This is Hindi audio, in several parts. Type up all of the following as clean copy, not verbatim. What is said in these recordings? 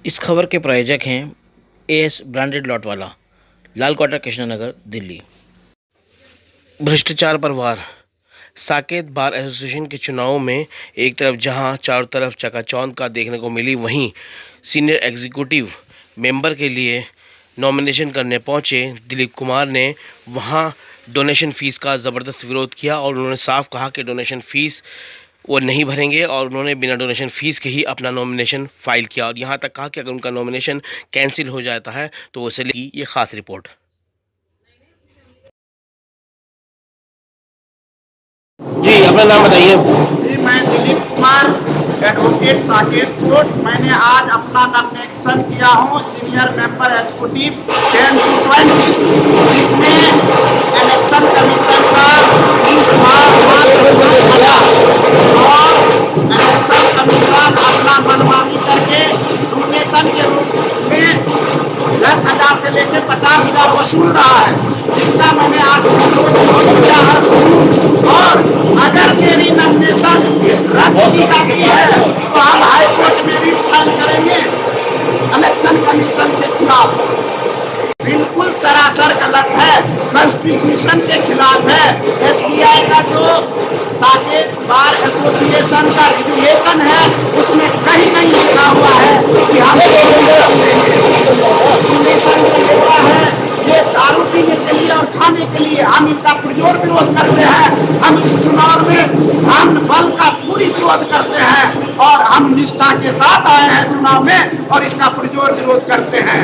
इस खबर के प्रायोजक हैं एएस ब्रांडेड लॉट वाला, लाल क्वार्टर, कृष्णनगर, दिल्ली। भ्रष्टाचार पर वार। साकेत बार एसोसिएशन के चुनावों में एक तरफ जहां चारों तरफ चकाचौंध का देखने को मिली, वहीं सीनियर एग्जीक्यूटिव मेंबर के लिए नॉमिनेशन करने पहुंचे दिलीप कुमार ने वहां डोनेशन फ़ीस का ज़बरदस्त विरोध किया और उन्होंने साफ कहा कि डोनेशन फ़ीस वो नहीं भरेंगे और उन्होंने बिना डोनेशन फ़ीस के ही अपना नॉमिनेशन फ़ाइल किया और यहाँ तक कहा कि अगर उनका नॉमिनेशन कैंसिल हो जाता है तो वो चलेगी। ये ख़ास रिपोर्ट। जी, अपना नाम बताइए। जी, मैं दिलीप कुमार, एडवोकेट साकेत कोर्ट। मैंने आज अपना नॉमिनेशन किया हूँ सीनियर मेंबर एग्जीक्यूटिव 10 to 20, जिसमें इलेक्शन कमीशन का फीस था 5,000 और इलेक्शन कमीशन अपना मनमानी करके डोनेशन के रूप में 10,000 से लेकर 50,000 वसूल रहा है, जिसका मैंने आज विरोध किया है। और अगर मेरी नॉमिनेशन रद्द की जाती है तो हम हाई कोर्ट में रिट फाइल करेंगे इलेक्शन कमीशन के खिलाफ। बिल्कुल सरासर गलत है, कॉन्स्टिट्यूशन के खिलाफ है। एसबीआई का जो साकेत बार एसोसिएशन का रेगुलेशन है उसमें कहीं नहीं लिखा हुआ है कि हम डोनेशन देता है। ये दारू पीने के लिए और खाने के लिए हम इनका पुरजोर विरोध करते हैं। हम इस चुनाव में हम बल का पूरी विरोध करते हैं और हम निष्ठा के साथ आए हैं चुनाव में और इसका पुरजोर विरोध करते हैं।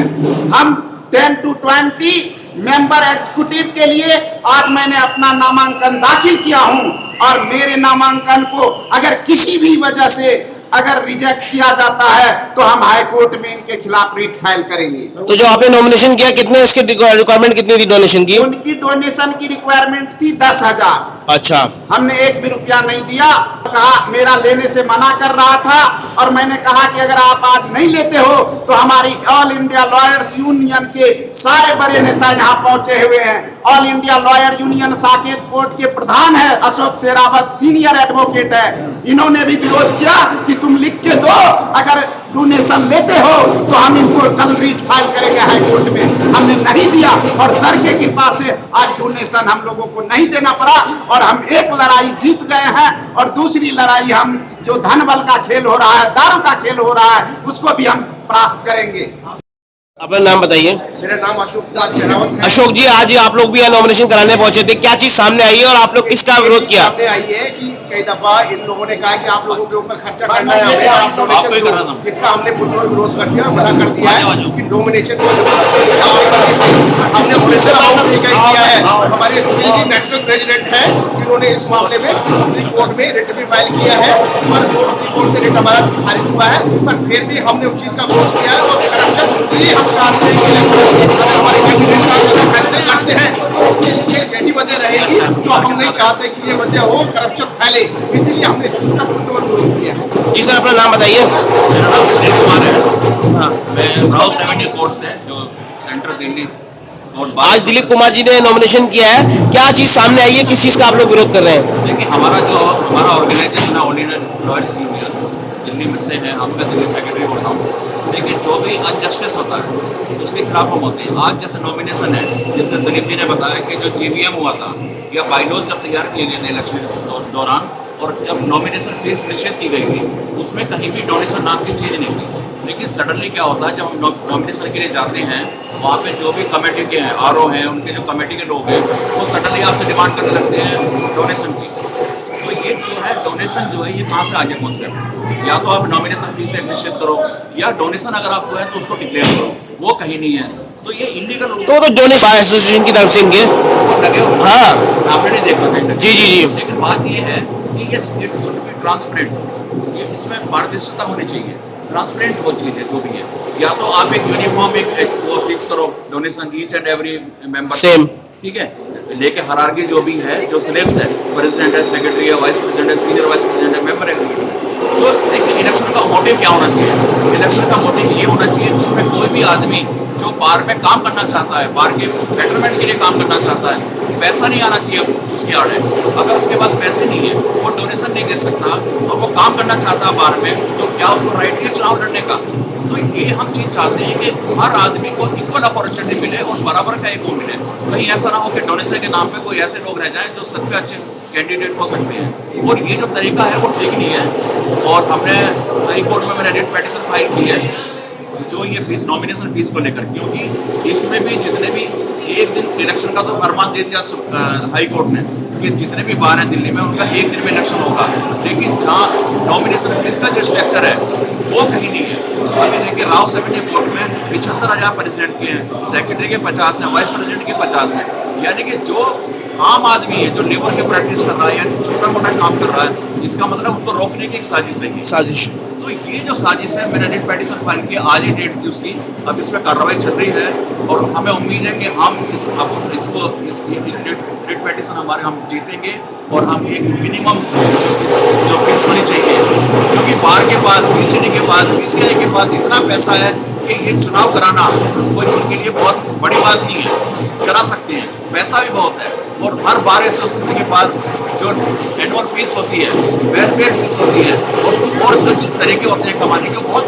हम 10 to 20 मेंबर एग्जीक्यूटिव के लिए आज मैंने अपना नामांकन दाखिल किया हूं और मेरे नामांकन को अगर किसी भी वजह से अगर रिजेक्ट किया जाता है तो हम हाई कोर्ट में इनके खिलाफ रिट फाइल करेंगे। तो जो आपने नॉमिनेशन किया, कितने उसकी रिक्वायरमेंट कितनी थी डोनेशन की? उनकी डोनेशन की रिक्वायरमेंट थी 10,000। अच्छा। हमने एक भी रुपया नहीं दिया। कहा मेरा लेने से मना कर रहा था और मैंने कहा कि अगर आप आज नहीं लेते हो तो हमारी ऑल इंडिया लॉयर्स यूनियन के सारे बड़े नेता यहाँ पहुंचे हुए हैं। All India lawyer union Saket court के प्रधान है अशोक शेरावत, सीनियर एडवोकेट है। इन्होंने भी विरोध किया कि तुम लिख के दो, अगर डोनेशन लेते हो तो हम इनको कल रिट फाइल करेंगे हाई कोर्ट में। हमने नहीं दिया और सर के कृपा से आज डोनेशन हम लोगों को नहीं देना पड़ा और हम एक लड़ाई जीत गए हैं और दूसरी लड़ाई हम जो धन बल का खेल हो रहा है, दारू का खेल हो रहा है, उसको भी हम परास्त करेंगे। अपना नाम बताइए। मेरा नाम अशोक शेरावत है। अशोक जी, आज आप लोग भी नॉमिनेशन कराने पहुंचे थे, क्या चीज सामने आई है और आप लोग किसका विरोध किया? सामने आई है कि कई दफा इन लोगों ने कहा कि आप लोगों के ऊपर खर्चा करना है हमें, आप डोनेशन दो, जिसका हमने पुरजोर विरोध कर दिया, मना कर दिया है कि डोमिनेशन को हमने डोनेशन अमाउंट तय किया है। हमारे सुनील जी नेशनल प्रेसिडेंट है, जिन्होंने इस मामले में सुप्रीम कोर्ट में रिट भी फाइल किया है और सुप्रीम कोर्ट से रिट हमारा खारिज हुआ है, पर फिर भी हमने उस चीज का विरोध किया है और करप्शन ही हम चाहते हैं कि हमारे कैंडिडेट का फैसले करते हैं, यही वजह रहेगी। तो हम नहीं चाहते कि ये वजह हो, करप्शन फैले, इसलिए हमने इस चीज का पुरजोर विरोध किया। जी सर, अपना नाम बताइए। मेरा नाम सुनील कुमार है। मैं ब्राउज रेवेन्यू कोर्ट से, जो सेंट्रल दिल्ली कोर्ट। आज दिलीप कुमार जी ने नॉमिनेशन किया है, क्या चीज सामने आई है, किस चीज का आप लोग विरोध कर रहे हैं? देखिए, हमारा ऑर्गेनाइजेशन है all India lawyers union, Delhi में से है, हम मैं दिल्ली सेक्रेटरी बोल रहा हूँ। देखिए, जो भी अनजस्टिस होता है उसके खिलाफ हम होते हैं। आज जैसे नॉमिनेशन है, जैसे दिलीप जी ने बताया कि जो जीवीएम हुआ था या बाइलॉज जब तैयार किए गए थे इलेक्शन दौरान और जब नॉमिनेशन फीस निश्चित की गई थी, उसमें कहीं भी डोनेशन नाम की चीज़ नहीं थी। लेकिन सडनली क्या होता है, जब हम नॉमिनेशन के लिए जाते हैं, वहाँ पे जो भी कमेटी के हैं, आरओ हैं, उनके जो कमेटी के लोग हैं, वो सडनली आपसे डिमांड करने लगते हैं डोनेशन की। तो ये जो है डोनेशन जो है, ये कहाँ से आ गया कॉन्सेप्ट? या तो आप नॉमिनेशन फीस से निश्चित करो या डोनेशन अगर आपको है तो उसको डिक्लेयर करो, वो कहीं नहीं है। तो ये इलीगल तो डोनेशन एसोसिएशन की तरफ से इनके लगे हो। हाँ, आपने नहीं देखा था। जी जी जी। लेकिन बात ये है कि ये ट्रांसपेरेंट, इसमें पारदर्शिता होनी चाहिए। ट्रांसपेरेंट वो चीज़ है जो भी है। या तो आप एक यूनिफॉर्म एक वो फिक्स करो donation each and every member same, ठीक है, लेके हायरार्की जो भी है, जो स्लेब्स है, प्रेसिडेंट है, सेक्रेटरी है, वाइस प्रेसिडेंट है, सीनियर वाइस प्रेसिडेंट है, मेंबर है। तो देखिए, इलेक्शन का मोटिव क्या होना चाहिए? इलेक्शन का मोटिव ये होना चाहिए जिसमें कोई भी आदमी जो बार में काम करना चाहता है, बार के बेटरमेंट के लिए काम करना चाहता है, पैसा नहीं आना चाहिए उसके आड़े। अगर उसके पास पैसे नहीं है, वो डोनेशन नहीं दे सकता और वो काम करना चाहता है बार में, तो क्या उसको राइट है चुनाव लड़ने का? तो ये हम चीज चाहते हैं कि हर आदमी को इक्वल अपॉर्चुनिटी मिले और बराबर का एक वो मिले। कहीं ऐसा ना हो कि डोनेशन के नाम पे कोई ऐसे लोग रह जाएं जो सच में अच्छे कैंडिडेट हो सकते हैं। और ये जो तरीका है वो ठीक नहीं है। और हमने हाई कोर्ट में मैंने रिट पिटीशन फाइल की है जो ये फीस, नॉमिनेशन फीस को लेकर, क्योंकि इसमें भी जितने भी एक दिन इलेक्शन का तो फरमान दे दिया हाई कोर्ट ने कि जितने भी बार हैं दिल्ली में उनका एक दिन में इलेक्शन होगा, लेकिन जहाँ नॉमिनेशन फीस का जो स्ट्रक्चर है वो कहीं नहीं है। अभी देखिए राव सेवेंटी कोर्ट में 75,000 प्रेसिडेंट के हैं, सेक्रेटरी के 50 हैं, वाइस प्रेसिडेंट के 50 हैं। यानी कि जो आम आदमी है जो लेबर की प्रैक्टिस कर रहा है या छोटा मोटा काम कर रहा है, इसका मतलब उनको रोकने की एक साजिश है। साजिश। तो ये जो साजिश है, मैंने रिट पिटीशन फाइल की, आज ही डेट थी उसकी, अब इस पर कार्रवाई चल रही है और हमें उम्मीद है कि हम रिट पिटीशन हमारे हम जीतेंगे और हम एक मिनिमम जो फीस होनी चाहिए, क्योंकि बार के पास, बीसीडी के पास, बीसीआई के पास इतना पैसा है कि ये चुनाव कराना कोई उनके लिए बहुत बड़ी बात नहीं है, करा सकते हैं, पैसा भी बहुत है। और हर बार एसोसिएशन के पास जो एनुअल फीस होती है, वेलफेयर फीस होती है और जो तरीके होते हैं कमाने के, बहुत